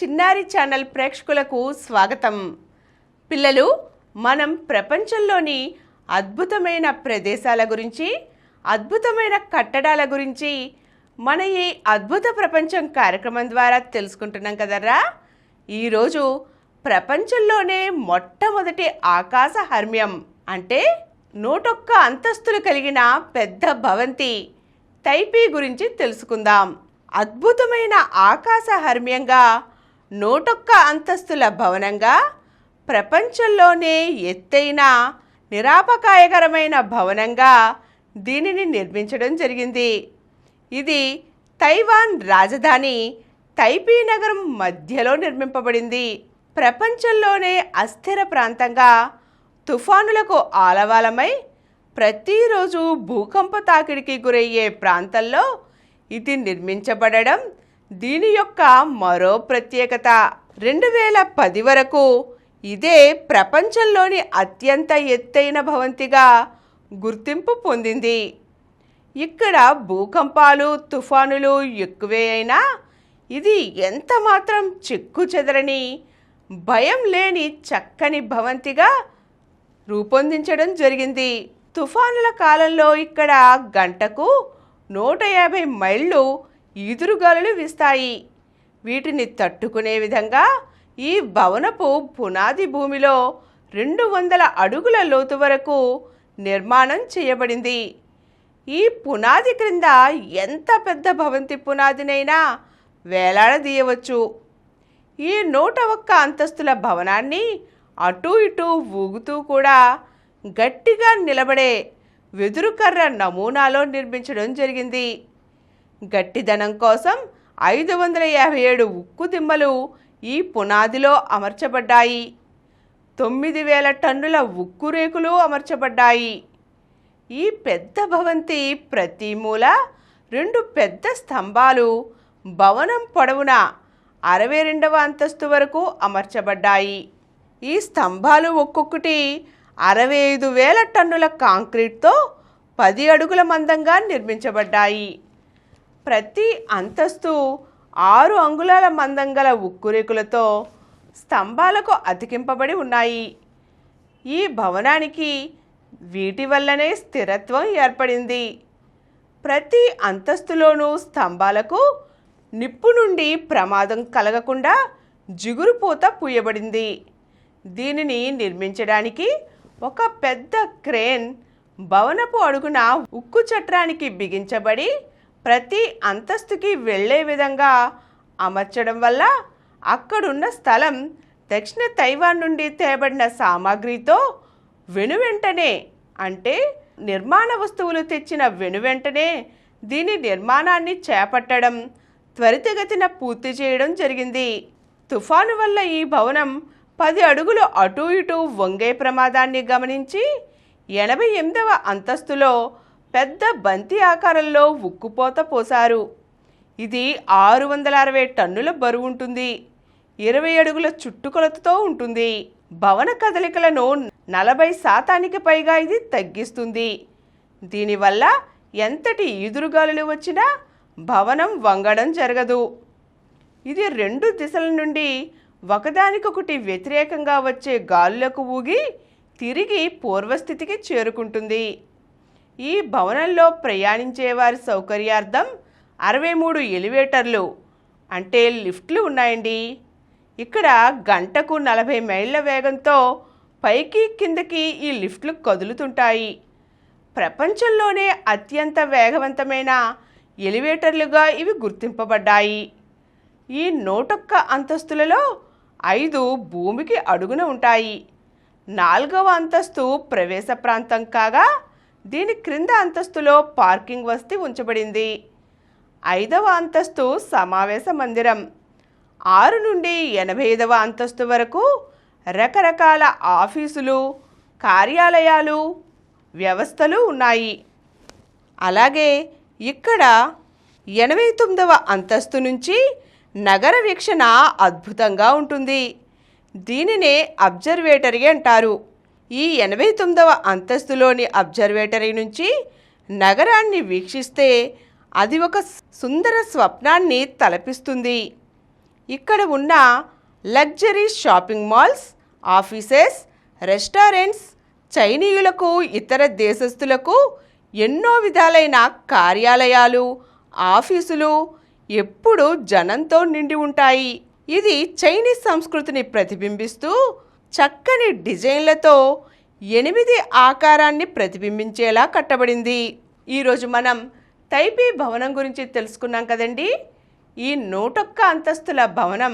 చిన్నారి ఛానల్ ప్రేక్షకులకు స్వాగతం. పిల్లలు, మనం ప్రపంచంలోని అద్భుతమైన ప్రదేశాల గురించి, అద్భుతమైన కట్టడాల గురించి మన ఈ అద్భుత ప్రపంచం కార్యక్రమం ద్వారా తెలుసుకుంటున్నాం కదరా. ఈరోజు ప్రపంచంలోనే మొట్టమొదటి ఆకాశ హర్మ్యం అంటే 101 అంతస్తులు కలిగిన పెద్ద భవంతి తైపీ గురించి తెలుసుకుందాం. అద్భుతమైన ఆకాశ హర్మ్యంగా 101 అంతస్తుల భవనంగా, ప్రపంచంలోనే ఎత్తైన నిరాపకాయకరమైన భవనంగా దీనిని నిర్మించడం జరిగింది. ఇది తైవాన్ రాజధాని తైపీ నగరం మధ్యలో నిర్మింపబడింది. ప్రపంచంలోనే అస్థిర ప్రాంతంగా, తుఫానులకు ఆలవాలమై ప్రతిరోజు భూకంప తాకిడికి గురయ్యే ప్రాంతంలో ఇది నిర్మించబడడం దీని యొక్క మరో ప్రత్యేకత. 2010 వరకు ఇదే ప్రపంచంలోని అత్యంత ఎత్తైన భవంతిగా గుర్తింపు పొందింది. ఇక్కడ భూకంపాలు, తుఫానులు ఎక్కువే అయినా ఇది ఎంత మాత్రం చెక్కు చెదరని, భయం లేని చక్కని భవంతిగా రూపొందించడం జరిగింది. తుఫానుల కాలంలో ఇక్కడ గంటకు 150 మైళ్ళు ఈదురుగాలులు వీస్తాయి. వీటిని తట్టుకునే విధంగా ఈ భవనపు పునాది భూమిలో 200 అడుగుల లోతు వరకు నిర్మాణం చేయబడింది. ఈ పునాది క్రింద ఎంత పెద్ద భవంతి పునాదినైనా వేలాడదీయవచ్చు. ఈ 101 అంతస్తుల భవనాన్ని అటూ ఇటూ ఊగుతూ కూడా గట్టిగా నిలబడే వెదురుకర్ర నమూనాలో నిర్మించడం జరిగింది. గట్టిదనం కోసం 557 ఉక్కు దిమ్మలు ఈ పునాదిలో అమర్చబడ్డాయి. 9000 టన్నుల ఉక్కు రేకులు అమర్చబడ్డాయి. ఈ పెద్ద భవంతి ప్రతి మూల 2 పెద్ద స్తంభాలు భవనం పొడవున 62వ అంతస్తు వరకు అమర్చబడ్డాయి. ఈ స్తంభాలు ఒక్కొక్కటి 65,000 టన్నుల కాంక్రీట్తో 10 అడుగుల మందంగా నిర్మించబడ్డాయి. ప్రతి అంతస్తు 6 అంగుళాల మందం గల ఉక్కు రేకులతో స్తంభాలకు అతికింపబడి ఉన్నాయి. ఈ భవనానికి వీటి వల్లనే స్థిరత్వం ఏర్పడింది. ప్రతి అంతస్తులోనూ స్తంభాలకు నిప్పు నుండి ప్రమాదం కలగకుండా జిగురుపూత పూయబడింది. దీనిని నిర్మించడానికి ఒక పెద్ద క్రేన్ భవనపు అడుగున ఉక్కు చట్రానికి బిగించబడి ప్రతి అంతస్తుకి వెళ్లే విధంగా అమర్చడం వల్ల అక్కడున్న స్థలం దక్షిణ తైవాన్ నుండి తేబడిన సామాగ్రితో వెనువెంటనే, అంటే నిర్మాణ వస్తువులు తెచ్చిన వెనువెంటనే దీని నిర్మాణాన్ని చేపట్టడం, త్వరితగతిన పూర్తి చేయడం జరిగింది. తుఫాను వల్ల ఈ భవనం 10 అడుగులు అటూ ఇటూ వంగే ప్రమాదాన్ని గమనించి 88వ అంతస్తులో పెద్ద బంతి ఆకారంలో ఉక్కుపోత పోశారు. ఇది 660 టన్నుల బరువు ఉంటుంది. 20 అడుగుల చుట్టుకొలతతో ఉంటుంది. భవన కదలికలను 40% పైగా ఇది తగ్గిస్తుంది. దీనివల్ల ఎంతటి ఈదురుగాలులు వచ్చినా భవనం వంగడం జరగదు. ఇది 2 దిశల నుండి ఒకదానికొకటి వ్యతిరేకంగా వచ్చే గాలులకు ఊగి తిరిగి పూర్వస్థితికి చేరుకుంటుంది. ఈ భవనంలో ప్రయాణించే వారి సౌకర్యార్థం 63 ఎలివేటర్లు అంటే లిఫ్ట్లు ఉన్నాయండి. ఇక్కడ గంటకు 40 మైళ్ళ వేగంతో పైకి కిందకి ఈ లిఫ్ట్లు కదులుతుంటాయి. ప్రపంచంలోనే అత్యంత వేగవంతమైన ఎలివేటర్లుగా ఇవి గుర్తింపబడ్డాయి. ఈ 101 అంతస్తులలో 5 భూమికి అడుగున ఉంటాయి. 4వ అంతస్తు ప్రవేశ ప్రాంతం కాగా దీని క్రింద అంతస్తులో పార్కింగ్ వసతి ఉంచబడింది. 5వ అంతస్తు సమావేశ మందిరం. 6 నుండి 85వ అంతస్తు వరకు రకరకాల ఆఫీసులు, కార్యాలయాలు, వ్యవస్థలు ఉన్నాయి. అలాగే ఇక్కడ 89వ అంతస్తు నుంచి నగర వీక్షణ అద్భుతంగా ఉంటుంది. దీనినే అబ్జర్వేటరీ అంటారు. ఈ 89వ అంతస్తులోని అబ్జర్వేటరీ నుంచి నగరాన్ని వీక్షిస్తే అది ఒక సుందర స్వప్నాన్ని తలపిస్తుంది. ఇక్కడ ఉన్న luxury shopping malls, offices, restaurants చైనీయులకు, ఇతర దేశస్థులకు ఎన్నో విధాలైన కార్యాలయాలు, ఆఫీసులు ఎప్పుడూ జనంతో నిండి ఉంటాయి. ఇది చైనీస్ సంస్కృతిని ప్రతిబింబిస్తూ చక్కని డిజైన్లతో 8 ఆకారాన్ని ప్రతిబింబించేలా కట్టబడింది. ఈరోజు మనం తైపీ భవనం గురించి తెలుసుకున్నాం కదండి. ఈ 101 అంతస్తుల భవనం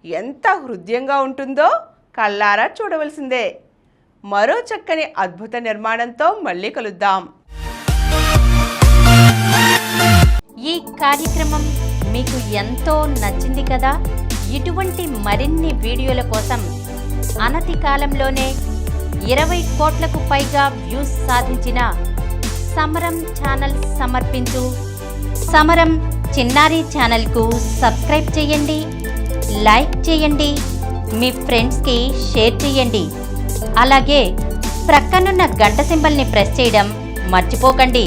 ఎంత హృద్యంగా ఉంటుందో కళ్ళారా చూడవలసిందే. మరో చక్కని అద్భుత నిర్మాణంతో మళ్ళీ కలుద్దాం. ఈ కార్యక్రమం మీకు ఎంతో నచ్చింది కదా. ఇటువంటి మరిన్ని వీడియోల కోసం అనతి కాలంలోనే 20 కోట్లకు పైగా వ్యూస్ సాధించిన సమరం ఛానల్ సమర్పించు సమరం చిన్నారి ఛానల్కు సబ్స్క్రైబ్ చేయండి, లైక్ చేయండి, మీ ఫ్రెండ్స్కి షేర్ చేయండి. అలాగే ప్రక్కనున్న గంట సింబల్ని ప్రెస్ చేయడం మర్చిపోకండి.